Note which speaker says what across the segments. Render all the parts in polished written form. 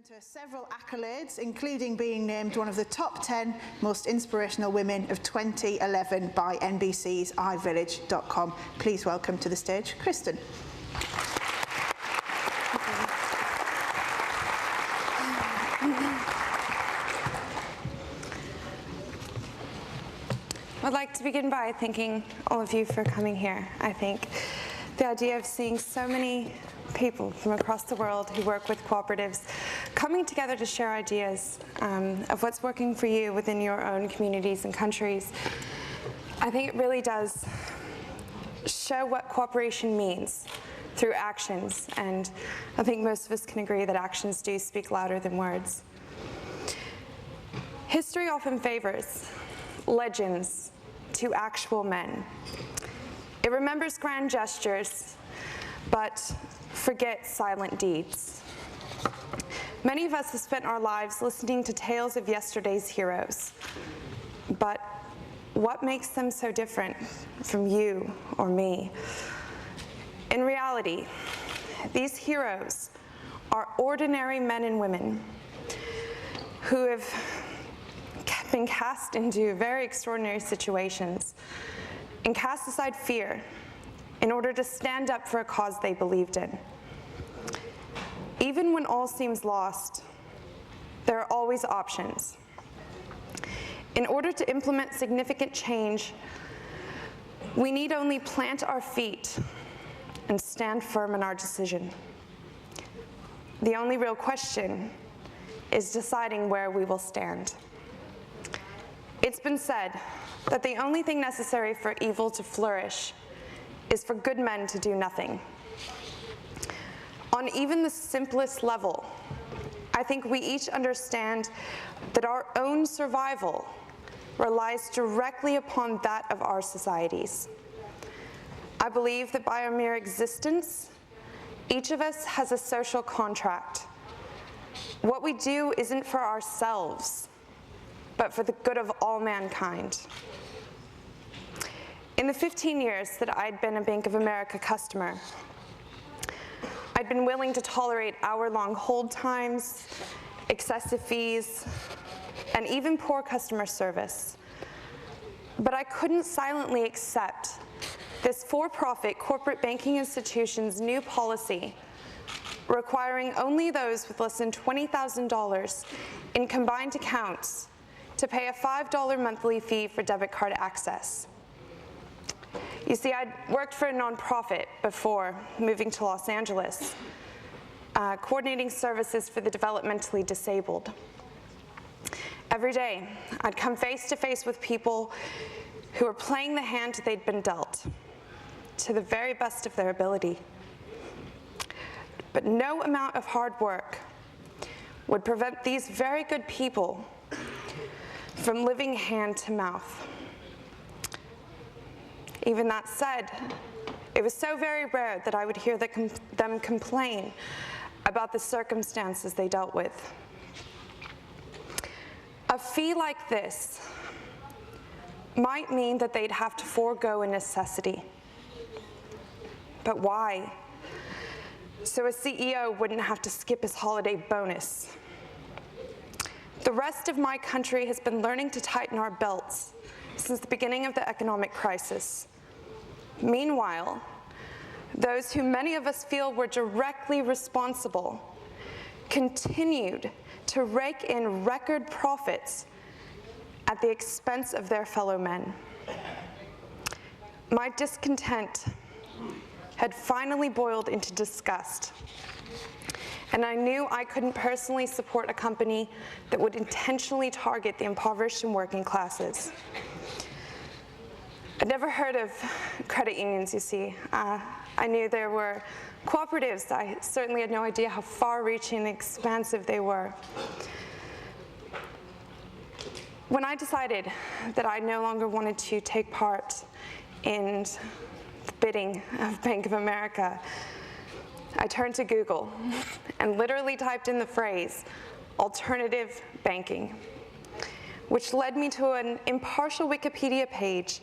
Speaker 1: Her several accolades, including being named one of the top 10 most inspirational women of 2011 by NBC's iVillage.com. Please welcome to the stage, Kristen.
Speaker 2: I'd like to begin by thanking all of you for coming here. I think the idea of seeing so many people from across the world who work with cooperatives coming together to share ideas of what's working for you within your own communities and countries, I think it really does show what cooperation means through actions, and I think most of us can agree that actions do speak louder than words. History often favors legends to actual men. It remembers grand gestures, but forgets silent deeds. Many of us have spent our lives listening to tales of yesterday's heroes, but what makes them so different from you or me? In reality, these heroes are ordinary men and women who have been cast into very extraordinary situations and cast aside fear in order to stand up for a cause they believed in. Even when all seems lost, there are always options. In order to implement significant change, we need only plant our feet and stand firm in our decision. The only real question is deciding where we will stand. It's been said that the only thing necessary for evil to flourish is for good men to do nothing. On even the simplest level, I think we each understand that our own survival relies directly upon that of our societies. I believe that by our mere existence, each of us has a social contract. What we do isn't for ourselves, but for the good of all mankind. In the 15 years that I'd been a Bank of America customer, I'd been willing to tolerate hour-long hold times, excessive fees, and even poor customer service. But I couldn't silently accept this for-profit corporate banking institution's new policy requiring only those with less than $20,000 in combined accounts to pay a $5 monthly fee for debit card access. You see, I'd worked for a nonprofit before moving to Los Angeles, coordinating services for the developmentally disabled. Every day, I'd come face to face with people who were playing the hand they'd been dealt to the very best of their ability. But no amount of hard work would prevent these very good people from living hand to mouth. Even that said, it was so very rare that I would hear them complain about the circumstances they dealt with. A fee like this might mean that they'd have to forego a necessity. But why? So a CEO wouldn't have to skip his holiday bonus. The rest of my country has been learning to tighten our belts since the beginning of the economic crisis. Meanwhile, those who many of us feel were directly responsible continued to rake in record profits at the expense of their fellow men. My discontent had finally boiled into disgust, and I knew I couldn't personally support a company that would intentionally target the impoverished and working classes. I'd never heard of credit unions, you see. I knew there were cooperatives. I certainly had no idea how far-reaching and expansive they were. When I decided that I no longer wanted to take part in the bidding of Bank of America, I turned to Google and literally typed in the phrase, alternative banking, which led me to an impartial Wikipedia page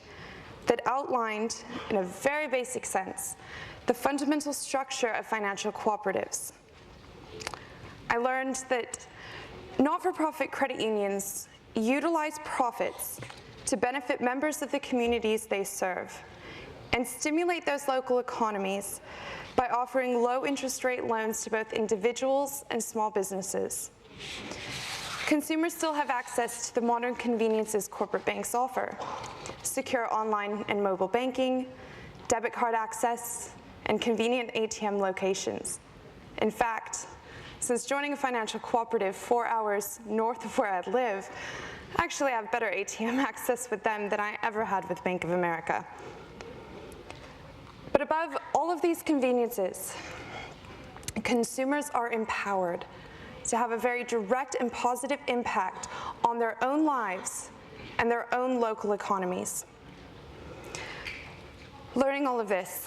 Speaker 2: that outlined, in a very basic sense, the fundamental structure of financial cooperatives. I learned that not-for-profit credit unions utilize profits to benefit members of the communities they serve and stimulate those local economies by offering low interest rate loans to both individuals and small businesses. Consumers still have access to the modern conveniences corporate banks offer: secure online and mobile banking, debit card access, and convenient ATM locations. In fact, since joining a financial cooperative 4 hours north of where I live, I actually have better ATM access with them than I ever had with Bank of America. But above all of these conveniences, consumers are empowered to have a very direct and positive impact on their own lives and their own local economies. Learning all of this,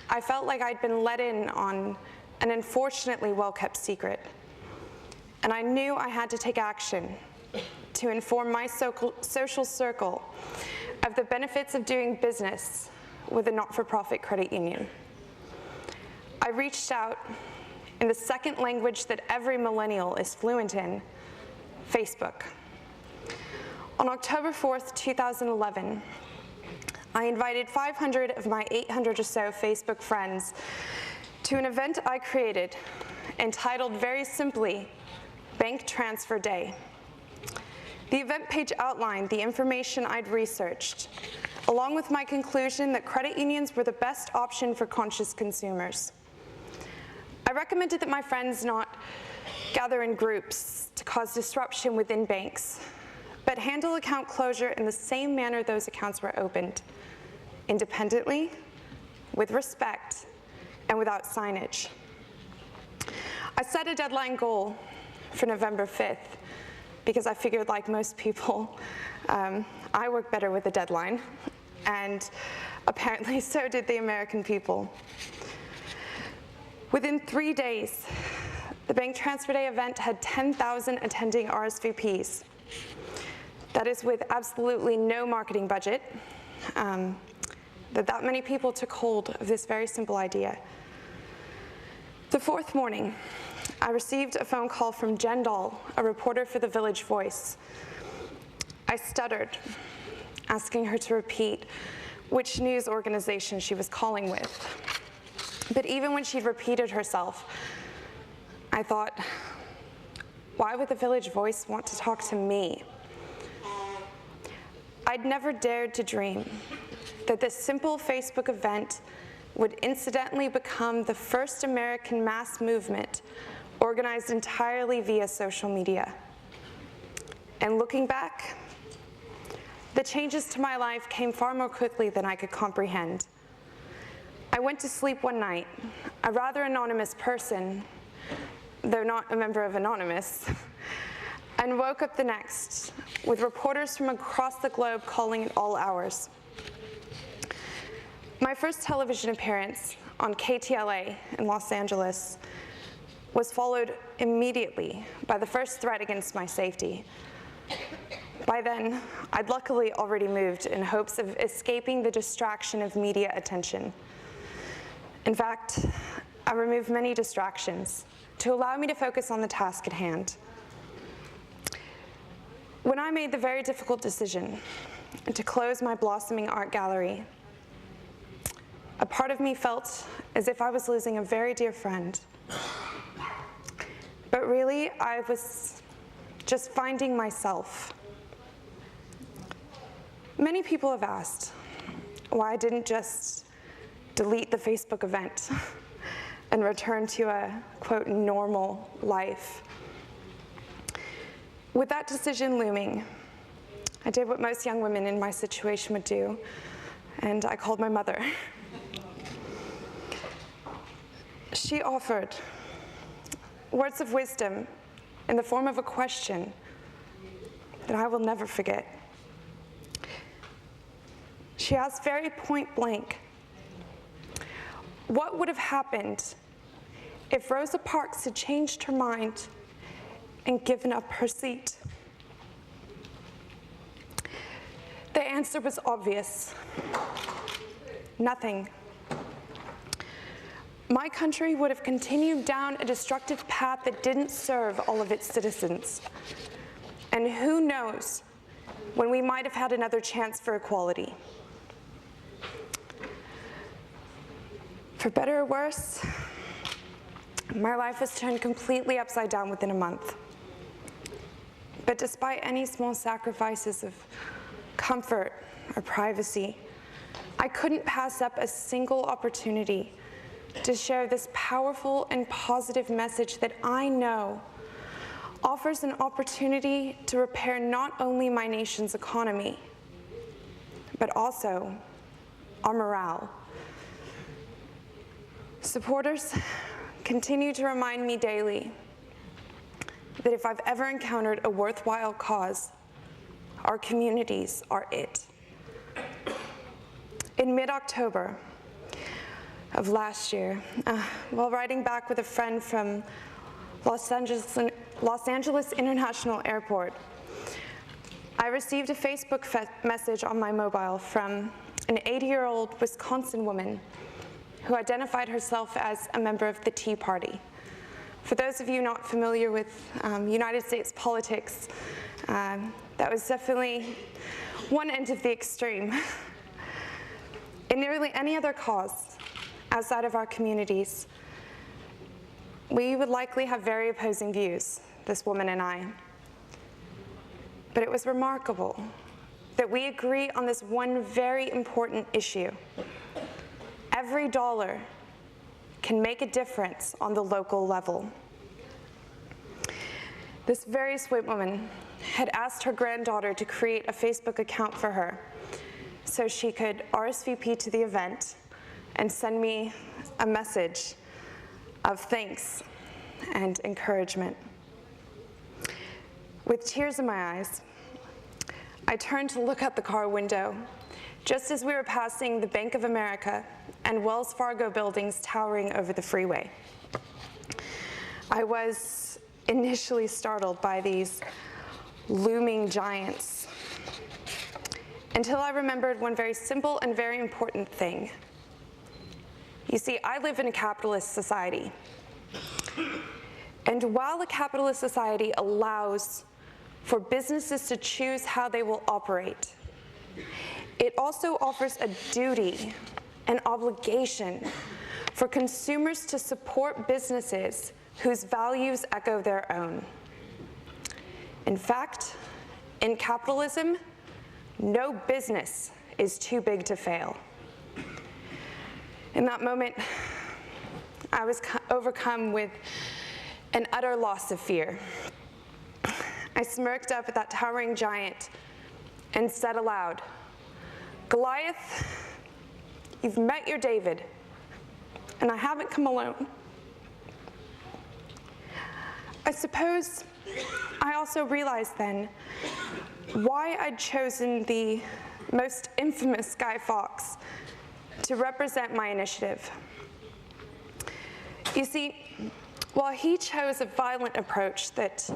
Speaker 2: I felt like I'd been let in on an unfortunately well-kept secret, and I knew I had to take action to inform my social circle of the benefits of doing business with a not-for-profit credit union. I reached out in the second language that every millennial is fluent in, Facebook. On October 4th, 2011, I invited 500 of my 800 or so Facebook friends to an event I created entitled very simply, Bank Transfer Day. The event page outlined the information I'd researched, along with my conclusion that credit unions were the best option for conscious consumers. I recommended that my friends not gather in groups to cause disruption within banks, but handle account closure in the same manner those accounts were opened, independently, with respect, and without signage. I set a deadline goal for November 5th because I figured, like most people, I work better with a deadline, and apparently so did the American people. Within 3 days, the Bank Transfer Day event had 10,000 attending RSVPs. That is with absolutely no marketing budget, that many people took hold of this very simple idea. The fourth morning, I received a phone call from Jen Dahl, a reporter for the Village Voice. I stuttered, asking her to repeat which news organization she was calling with. But even when she'd repeated herself, I thought, why would the Village Voice want to talk to me? I'd never dared to dream that this simple Facebook event would incidentally become the first American mass movement organized entirely via social media. And looking back, the changes to my life came far more quickly than I could comprehend. I went to sleep one night, a rather anonymous person, though not a member of Anonymous, and woke up the next with reporters from across the globe calling at all hours. My first television appearance on KTLA in Los Angeles was followed immediately by the first threat against my safety. By then, I'd luckily already moved in hopes of escaping the distraction of media attention. In fact, I removed many distractions to allow me to focus on the task at hand. When I made the very difficult decision to close my blossoming art gallery, a part of me felt as if I was losing a very dear friend. But really, I was just finding myself. Many people have asked why I didn't just delete the Facebook event and return to a, quote, normal life. With that decision looming, I did what most young women in my situation would do, and I called my mother. She offered words of wisdom in the form of a question that I will never forget. She asked very point blank, what would have happened if Rosa Parks had changed her mind and given up her seat? The answer was obvious. Nothing. my country would have continued down a destructive path that didn't serve all of its citizens. And who knows when we might have had another chance for equality. For better or worse, my life was turned completely upside down within a month. But despite any small sacrifices of comfort or privacy, I couldn't pass up a single opportunity to share this powerful and positive message that I know offers an opportunity to repair not only my nation's economy, but also our morale. Supporters continue to remind me daily that if I've ever encountered a worthwhile cause, our communities are it. In mid-October of last year, while riding back with a friend from Los Angeles International Airport, I received a Facebook message on my mobile from an 80-year-old Wisconsin woman who identified herself as a member of the Tea Party. For those of you not familiar with United States politics, that was definitely one end of the extreme. In nearly any other cause outside of our communities, we would likely have very opposing views, this woman and I. But it was remarkable that we agree on this one very important issue. Every dollar can make a difference on the local level. This very sweet woman had asked her granddaughter to create a Facebook account for her so she could RSVP to the event and send me a message of thanks and encouragement. With tears in my eyes, I turned to look out the car window just as we were passing the Bank of America and Wells Fargo buildings towering over the freeway. I was initially startled by these looming giants until I remembered one very simple and very important thing. You see, I live in a capitalist society. And while a capitalist society allows for businesses to choose how they will operate, it also offers a duty, an obligation for consumers to support businesses whose values echo their own. In fact, in capitalism, no business is too big to fail. In that moment, I was overcome with an utter loss of fear. I smirked up at that towering giant and said aloud, "Goliath, you've met your David, and I haven't come alone." I suppose I also realized then why I'd chosen the most infamous Guy Fawkes to represent my initiative. You see, while he chose a violent approach that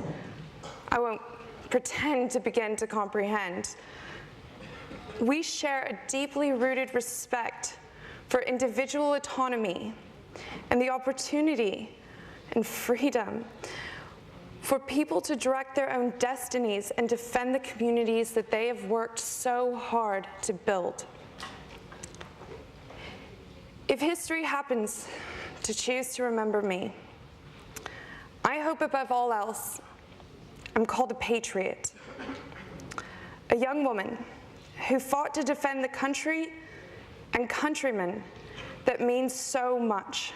Speaker 2: I won't pretend to begin to comprehend, we share a deeply rooted respect for individual autonomy and the opportunity and freedom for people to direct their own destinies and defend the communities that they have worked so hard to build. If history happens to choose to remember me, I hope above all else I'm called a patriot, a young woman who fought to defend the country and countrymen that means so much.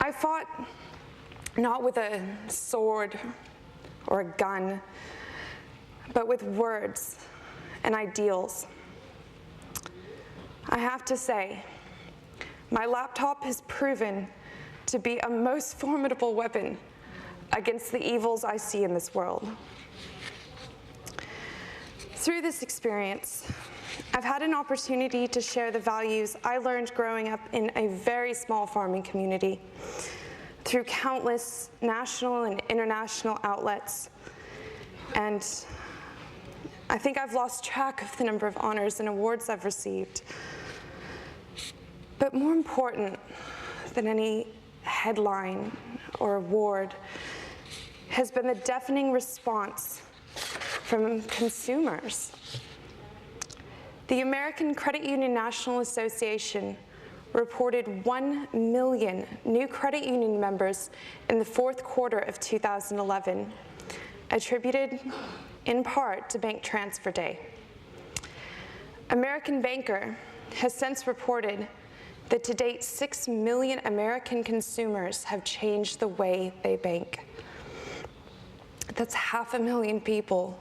Speaker 2: I fought not with a sword or a gun, but with words and ideals. I have to say, my laptop has proven to be a most formidable weapon against the evils I see in this world. Through this experience, I've had an opportunity to share the values I learned growing up in a very small farming community through countless national and international outlets. And I think I've lost track of the number of honors and awards I've received. But more important than any headline or award has been the deafening response from consumers. The American Credit Union National Association reported 1 million new credit union members in the fourth quarter of 2011, attributed in part to Bank Transfer Day. American Banker has since reported that to date 6 million American consumers have changed the way they bank. That's 500,000 people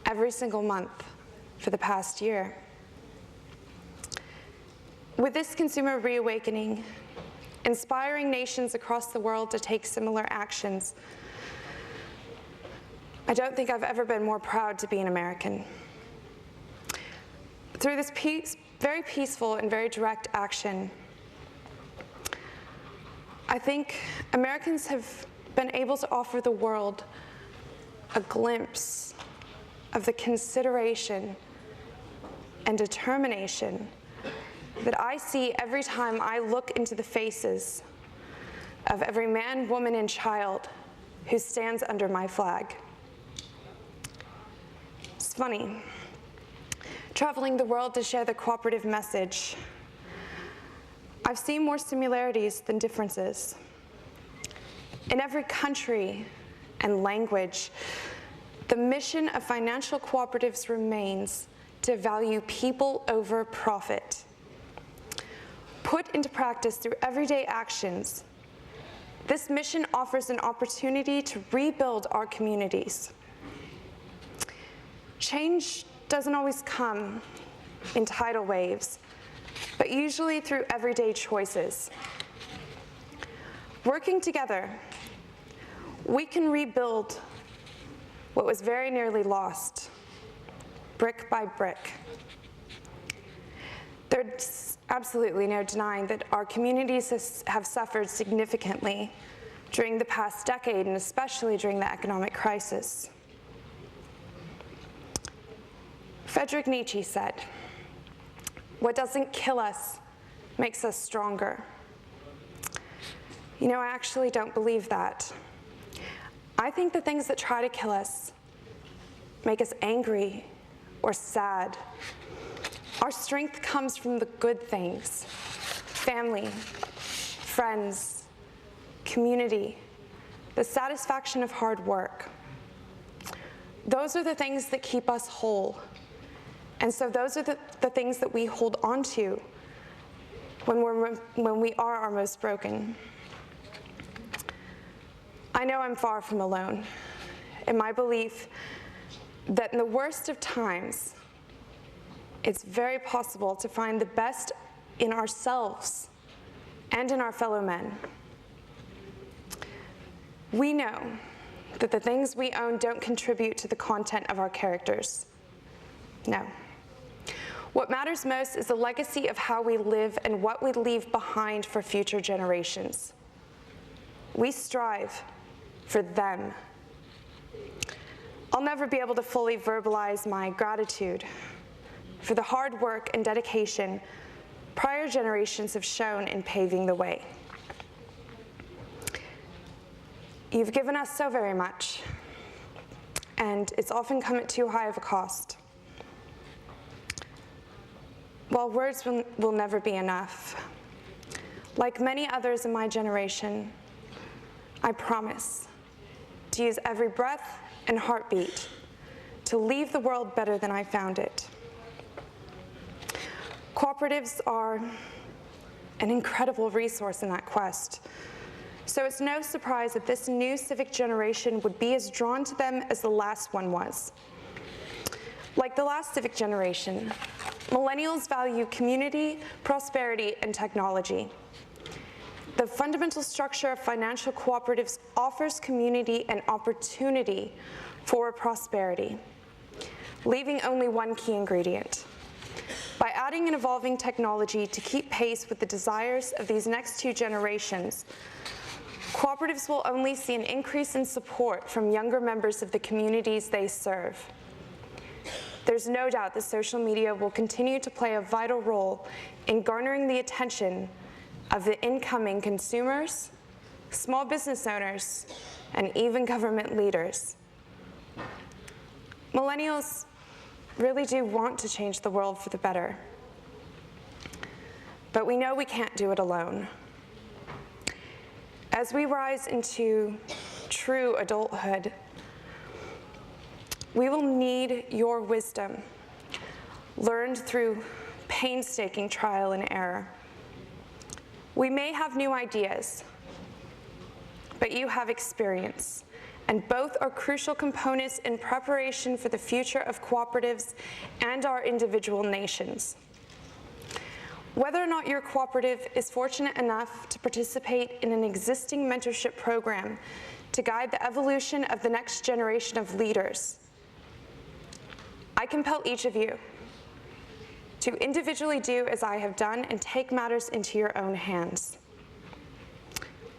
Speaker 2: every single month for the past year. With this consumer reawakening, inspiring nations across the world to take similar actions, I don't think I've ever been more proud to be an American. Through this very peaceful and very direct action, I think Americans have been able to offer the world a glimpse of the consideration and determination that I see every time I look into the faces of every man, woman, and child who stands under my flag. It's funny, traveling the world to share the cooperative message, I've seen more similarities than differences. In every country and language, the mission of financial cooperatives remains to value people over profit. Put into practice through everyday actions, this mission offers an opportunity to rebuild our communities. Change doesn't always come in tidal waves, but usually through everyday choices. Working together, we can rebuild what was very nearly lost, brick by brick. There's absolutely no denying that our communities have suffered significantly during the past decade, and especially during the economic crisis. Friedrich Nietzsche said, "What doesn't kill us makes us stronger." You know, I actually don't believe that. I think the things that try to kill us make us angry or sad. Our strength comes from the good things: family, friends, community, the satisfaction of hard work. Those are the things that keep us whole. And so those are the things that we hold on to when we are our most broken. I know I'm far from alone in my belief that in the worst of times, it's very possible to find the best in ourselves and in our fellow men. We know that the things we own don't contribute to the content of our characters. No. What matters most is the legacy of how we live and what we leave behind for future generations. We strive for them. I'll never be able to fully verbalize my gratitude for the hard work and dedication prior generations have shown in paving the way. You've given us so very much, and it's often come at too high of a cost. While words will never be enough, like many others in my generation, I promise to use every breath and heartbeat to leave the world better than I found it. Cooperatives are an incredible resource in that quest. So it's no surprise that this new civic generation would be as drawn to them as the last one was. Like the last civic generation, millennials value community, prosperity, and technology. The fundamental structure of financial cooperatives offers community an opportunity for prosperity, leaving only one key ingredient. By adding and evolving technology to keep pace with the desires of these next two generations, cooperatives will only see an increase in support from younger members of the communities they serve. there's no doubt that social media will continue to play a vital role in garnering the attention of the incoming consumers, small business owners, and even government leaders. Millennials really do want to change the world for the better, but we know we can't do it alone. As we rise into true adulthood, we will need your wisdom, learned through painstaking trial and error. We may have new ideas, but you have experience, and both are crucial components in preparation for the future of cooperatives and our individual nations. Whether or not your cooperative is fortunate enough to participate in an existing mentorship program to guide the evolution of the next generation of leaders, I compel each of you to individually do as I have done and take matters into your own hands.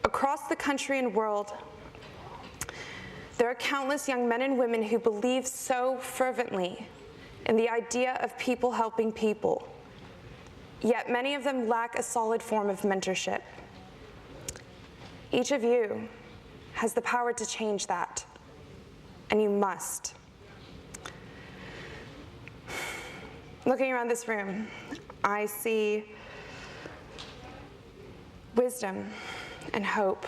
Speaker 2: Across the country and world, there are countless young men and women who believe so fervently in the idea of people helping people, yet many of them lack a solid form of mentorship. Each of you has the power to change that, and you must. Looking around this room, I see wisdom and hope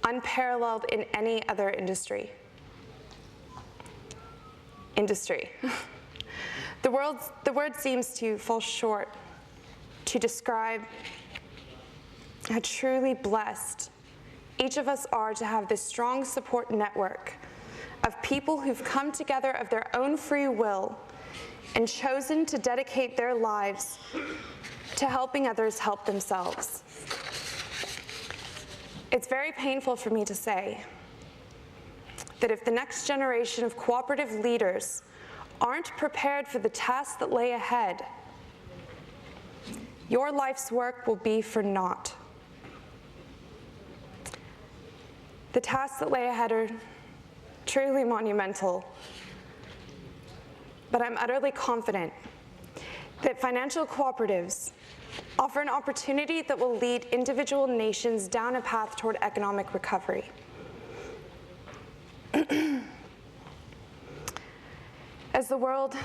Speaker 2: unparalleled in any other industry. The word seems to fall short to describe how truly blessed each of us are to have this strong support network of people who've come together of their own free will and chosen to dedicate their lives to helping others help themselves. It's very painful for me to say that if the next generation of cooperative leaders aren't prepared for the tasks that lay ahead, your life's work will be for naught. The tasks that lay ahead are truly monumental, but I'm utterly confident that financial cooperatives offer an opportunity that will lead individual nations down a path toward economic recovery. As the world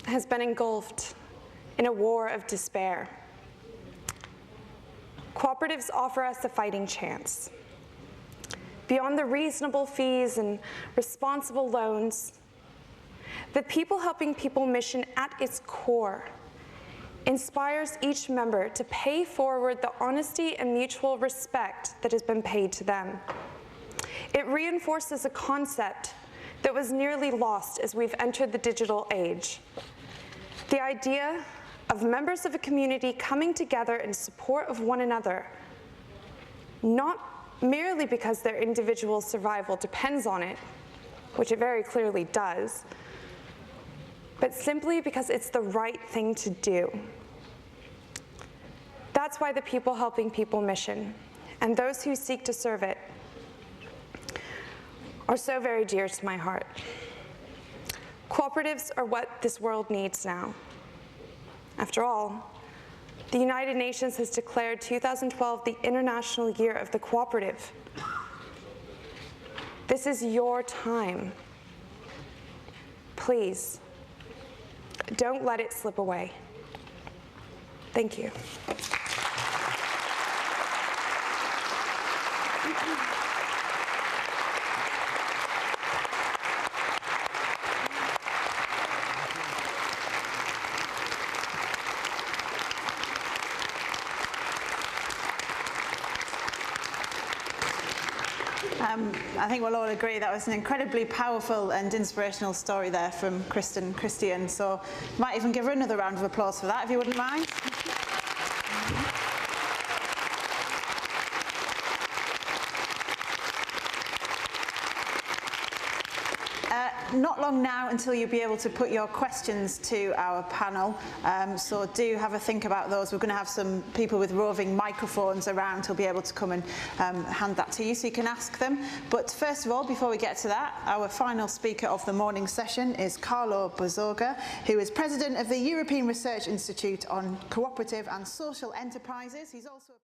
Speaker 2: has been engulfed in a war of despair, cooperatives offer us a fighting chance. Beyond the reasonable fees and responsible loans, the People Helping People mission at its core inspires each member to pay forward the honesty and mutual respect that has been paid to them. It reinforces a concept that was nearly lost as we've entered the digital age. The idea of members of a community coming together in support of one another, not merely because their individual survival depends on it, which it very clearly does, but simply because it's the right thing to do. That's why the People Helping People mission, and those who seek to serve it, are so very dear to my heart. Cooperatives are what this world needs now. After all, the United Nations has declared 2012 the International Year of the Cooperative. This is your time. Please, don't let it slip away. Thank you.
Speaker 1: I think we'll all agree that was an incredibly powerful and inspirational story there from Kristen Christian, so might even give her another round of applause for that, if you wouldn't mind. not long now until you'll be able to put your questions to our panel, so do have a think about those. We're going to have some people with roving microphones around who'll be able to come and hand that to you so you can ask them. But first of all, before we get to that, our final speaker of the morning session is Carlo Bozoga, who is President of the European Research Institute on Cooperative and Social Enterprises. He's also